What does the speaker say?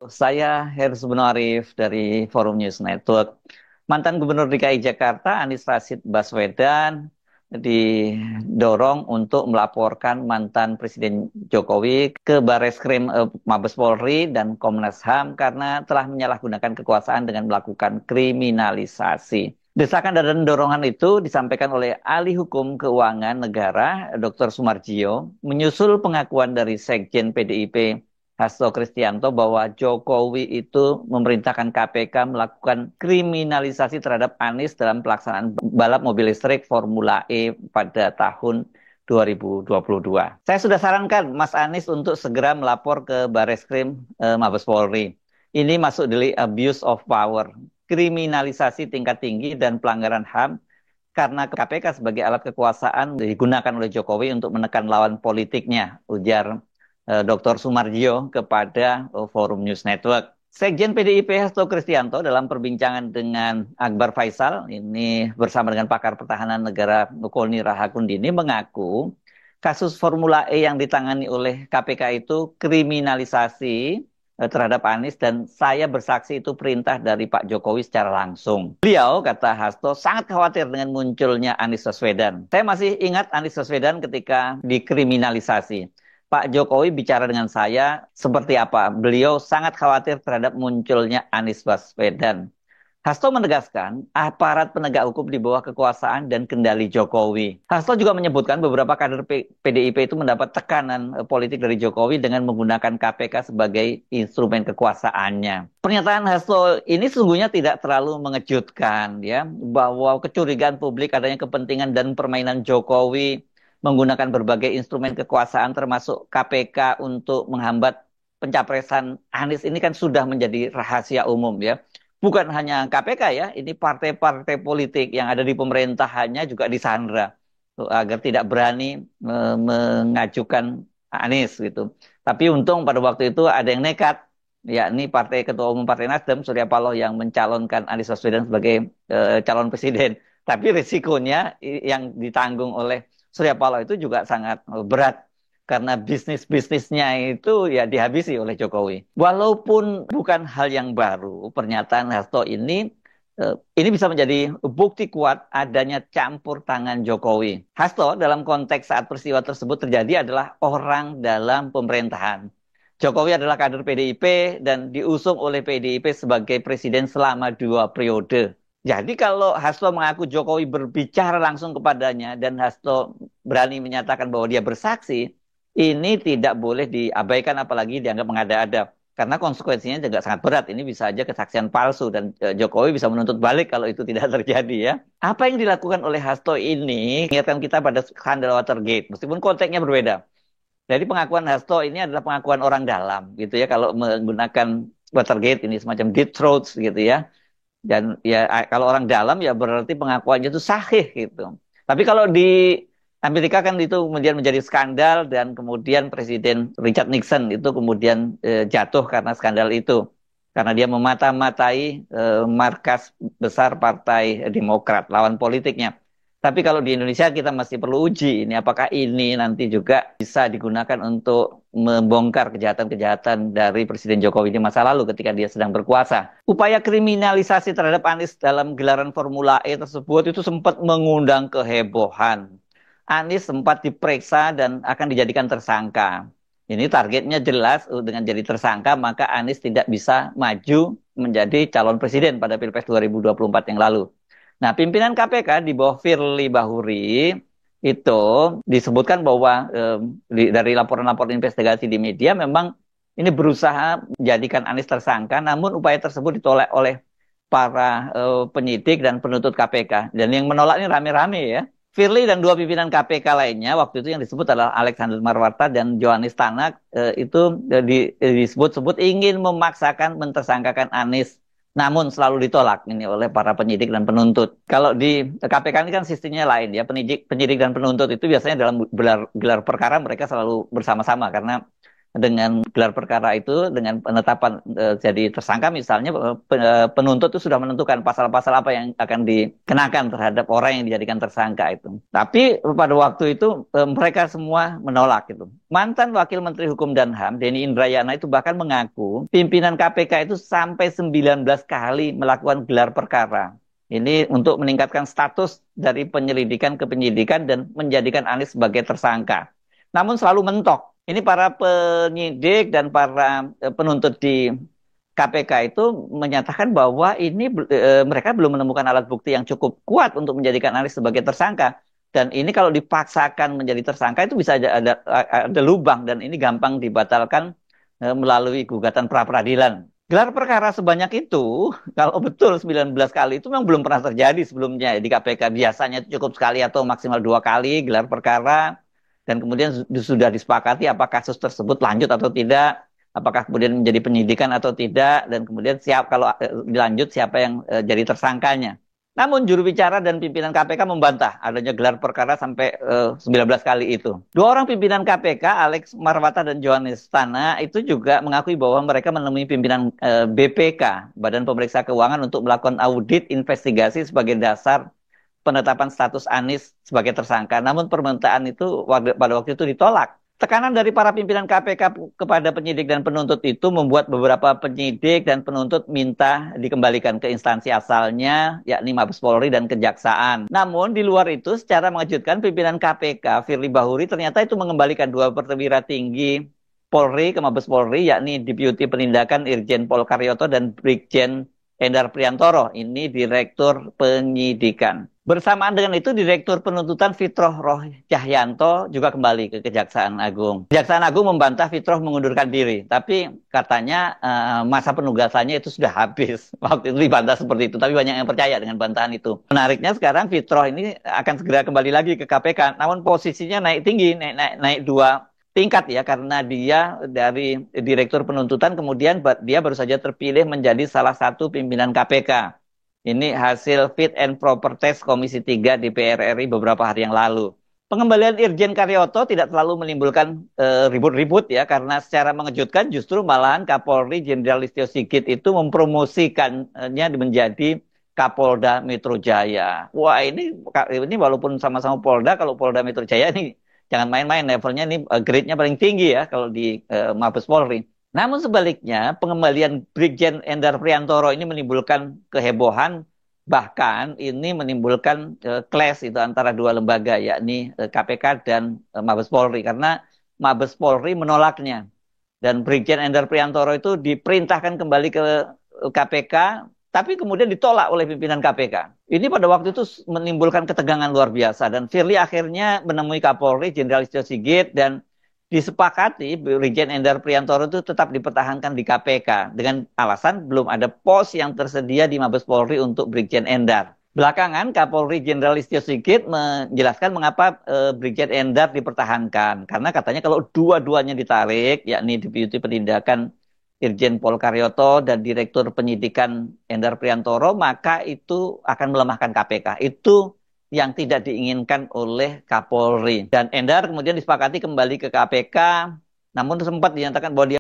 Saya Herzbano Arif dari Forum News Network. Mantan Gubernur DKI Jakarta Anies Rashid Baswedan didorong untuk melaporkan mantan Presiden Jokowi ke Barreskrim Mabes Polri dan Komnas HAM karena telah menyalahgunakan kekuasaan dengan melakukan kriminalisasi. Desakan dan dorongan itu disampaikan oleh ahli hukum keuangan negara Dr. Sumarjio menyusul pengakuan dari Sekjen PDIP Hasto Kristianto bahwa Jokowi itu memerintahkan KPK melakukan kriminalisasi terhadap Anies dalam pelaksanaan balap mobil listrik Formula E pada tahun 2022. Saya sudah sarankan Mas Anies untuk segera melapor ke Barreskrim Mabes Polri. Ini masuk delik abuse of power, kriminalisasi tingkat tinggi dan pelanggaran HAM karena KPK sebagai alat kekuasaan digunakan oleh Jokowi untuk menekan lawan politiknya, ujar Dr. Sumarjio kepada Forum News Network. Sekjen PDIP Hasto Kristianto dalam perbincangan dengan Akbar Faisal, ini bersama dengan pakar pertahanan negara Nukoni Rahakundini, mengaku kasus Formula E yang ditangani oleh KPK itu kriminalisasi terhadap Anies dan saya bersaksi itu perintah dari Pak Jokowi secara langsung. Beliau, kata Hasto, sangat khawatir dengan munculnya Anies Baswedan. Saya masih ingat Anies Baswedan ketika dikriminalisasi. Pak Jokowi bicara dengan saya seperti apa? Beliau sangat khawatir terhadap munculnya Anies Baswedan. Hasto menegaskan aparat penegak hukum di bawah kekuasaan dan kendali Jokowi. Hasto juga menyebutkan beberapa kader PDIP itu mendapat tekanan politik dari Jokowi dengan menggunakan KPK sebagai instrumen kekuasaannya. Pernyataan Hasto ini sesungguhnya tidak terlalu mengejutkan, ya, bahwa kecurigaan publik adanya kepentingan dan permainan Jokowi menggunakan berbagai instrumen kekuasaan termasuk KPK untuk menghambat pencapresan Anies ini kan sudah menjadi rahasia umum, ya. Bukan hanya KPK, ya, ini partai-partai politik yang ada di pemerintahannya juga disandra agar tidak berani mengajukan Anies gitu. Tapi untung pada waktu itu ada yang nekat, yakni Partai Ketua Umum Partai Nasdem Surya Paloh yang mencalonkan Anies Baswedan sebagai calon presiden. Tapi risikonya yang ditanggung oleh Surya Paloh itu juga sangat berat karena bisnisnya itu ya dihabisi oleh Jokowi. Walaupun bukan hal yang baru, pernyataan Hasto ini bisa menjadi bukti kuat adanya campur tangan Jokowi. Hasto dalam konteks saat peristiwa tersebut terjadi adalah orang dalam pemerintahan. Jokowi adalah kader PDIP dan diusung oleh PDIP sebagai presiden selama 2 periode. Jadi kalau Hasto mengaku Jokowi berbicara langsung kepadanya dan Hasto berani menyatakan bahwa dia bersaksi, ini tidak boleh diabaikan apalagi dianggap mengada-ada. Karena konsekuensinya juga sangat berat. Ini bisa aja kesaksian palsu dan Jokowi bisa menuntut balik kalau itu tidak terjadi, ya. Apa yang dilakukan oleh Hasto ini mengingatkan kita pada skandal Watergate, meskipun konteksnya berbeda. Jadi pengakuan Hasto ini adalah pengakuan orang dalam, gitu ya. Kalau menggunakan Watergate ini semacam deep throats, gitu ya. Dan ya kalau orang dalam ya berarti pengakuannya itu sahih gitu. Tapi kalau di Amerika kan itu kemudian menjadi skandal dan kemudian Presiden Richard Nixon itu kemudian jatuh karena skandal itu. Karena dia memata-matai markas besar Partai Demokrat, lawan politiknya. Tapi kalau di Indonesia kita masih perlu uji ini apakah ini nanti juga bisa digunakan untuk membongkar kejahatan-kejahatan dari Presiden Jokowi di masa lalu ketika dia sedang berkuasa. Upaya kriminalisasi terhadap Anies dalam gelaran Formula E tersebut itu sempat mengundang kehebohan. Anies sempat diperiksa dan akan dijadikan tersangka. Ini targetnya jelas, dengan jadi tersangka maka Anies tidak bisa maju menjadi calon presiden pada Pilpres 2024 yang lalu. Nah, pimpinan KPK di bawah Firly Bahuri itu disebutkan bahwa dari laporan-laporan investigasi di media memang ini berusaha menjadikan Anies tersangka, namun upaya tersebut ditolak oleh para penyidik dan penuntut KPK. Dan yang menolak ini rame-rame, ya. Firly dan 2 pimpinan KPK lainnya waktu itu yang disebut adalah Alexander Marwata dan Johanis Tanak itu disebut-sebut ingin memaksakan mentersangkakan Anies. Namun selalu ditolak ini oleh para penyidik dan penuntut. Kalau di KPK ini kan sistemnya lain, ya. Penyidik dan penuntut itu biasanya dalam gelar perkara mereka selalu bersama-sama karena dengan gelar perkara itu, dengan penetapan jadi tersangka misalnya, penuntut itu sudah menentukan pasal-pasal apa yang akan dikenakan terhadap orang yang dijadikan tersangka itu. Tapi pada waktu itu mereka semua menolak itu. Mantan Wakil Menteri Hukum dan HAM Denny Indrayana itu bahkan mengaku pimpinan KPK itu sampai 19 kali melakukan gelar perkara. Ini untuk meningkatkan status dari penyelidikan ke penyidikan dan menjadikan Anies sebagai tersangka. Namun selalu mentok. Ini para penyidik dan para penuntut di KPK itu menyatakan bahwa ini mereka belum menemukan alat bukti yang cukup kuat untuk menjadikan Anies sebagai tersangka. Dan ini kalau dipaksakan menjadi tersangka itu bisa ada lubang dan ini gampang dibatalkan melalui gugatan pra peradilan. Gelar perkara sebanyak itu, kalau betul 19 kali itu memang belum pernah terjadi sebelumnya di KPK. Biasanya itu cukup sekali atau maksimal 2 kali gelar perkara. Dan kemudian sudah disepakati apakah kasus tersebut lanjut atau tidak, apakah kemudian menjadi penyidikan atau tidak, dan kemudian kalau dilanjut siapa yang jadi tersangkanya. Namun juru bicara dan pimpinan KPK membantah adanya gelar perkara sampai 19 kali itu. Dua orang pimpinan KPK, Alex Marwata dan Johannes Tana, itu juga mengakui bahwa mereka menemui pimpinan BPK, Badan Pemeriksa Keuangan, untuk melakukan audit investigasi sebagai dasar penetapan status Anies sebagai tersangka. Namun permintaan itu pada waktu itu ditolak. Tekanan dari para pimpinan KPK kepada penyidik dan penuntut itu membuat beberapa penyidik dan penuntut minta dikembalikan ke instansi asalnya, yakni Mabes Polri dan Kejaksaan. Namun di luar itu, secara mengejutkan, pimpinan KPK, Firly Bahuri, ternyata itu mengembalikan dua perwira tinggi Polri ke Mabes Polri, yakni Deputi Penindakan Irjen Pol Karyoto dan Brigjen Endar Priantoro. Ini Direktur Penyidikan. Bersamaan dengan itu, Direktur Penuntutan Fitroh Roh Cahyanto juga kembali ke Kejaksaan Agung. Kejaksaan Agung membantah Fitroh mengundurkan diri, tapi katanya masa penugasannya itu sudah habis. Waktu itu dibantah seperti itu, tapi banyak yang percaya dengan bantahan itu. Menariknya sekarang Fitroh ini akan segera kembali lagi ke KPK, namun posisinya naik tinggi, naik 2 tingkat ya, karena dia dari Direktur Penuntutan kemudian dia baru saja terpilih menjadi salah satu pimpinan KPK. Ini hasil fit and proper test Komisi 3 DPR RI beberapa hari yang lalu. Pengembalian Irjen Karyoto tidak terlalu menimbulkan ribut-ribut ya, karena secara mengejutkan justru malahan Kapolri Jenderal Listio Sigit itu mempromosikannya menjadi Kapolda Metro Jaya. Wah, ini walaupun sama-sama Polda, kalau Polda Metro Jaya ini jangan main-main, levelnya ini grade-nya paling tinggi ya kalau di Mabes Polri. Namun sebaliknya, pengembalian Brigjen Endar Priantoro ini menimbulkan kehebohan, bahkan ini menimbulkan clash itu antara dua lembaga, yakni KPK dan Mabes Polri, karena Mabes Polri menolaknya. Dan Brigjen Endar Priantoro itu diperintahkan kembali ke KPK, tapi kemudian ditolak oleh pimpinan KPK. Ini pada waktu itu menimbulkan ketegangan luar biasa, dan Firly akhirnya menemui Kapolri Jenderal Listio Sigit dan disepakati Brigjen Endar Priantoro itu tetap dipertahankan di KPK dengan alasan belum ada pos yang tersedia di Mabes Polri untuk Brigjen Endar. Belakangan Kapolri Jenderal Listio Sigit menjelaskan mengapa Brigjen Endar dipertahankan, karena katanya kalau dua-duanya ditarik, yakni Deputi Penindakan Irjen Pol Karyoto dan Direktur Penyidikan Endar Priantoro, maka itu akan melemahkan KPK. Itu yang tidak diinginkan oleh Kapolri. Dan Endar kemudian disepakati kembali ke KPK, namun sempat dinyatakan bahwa dia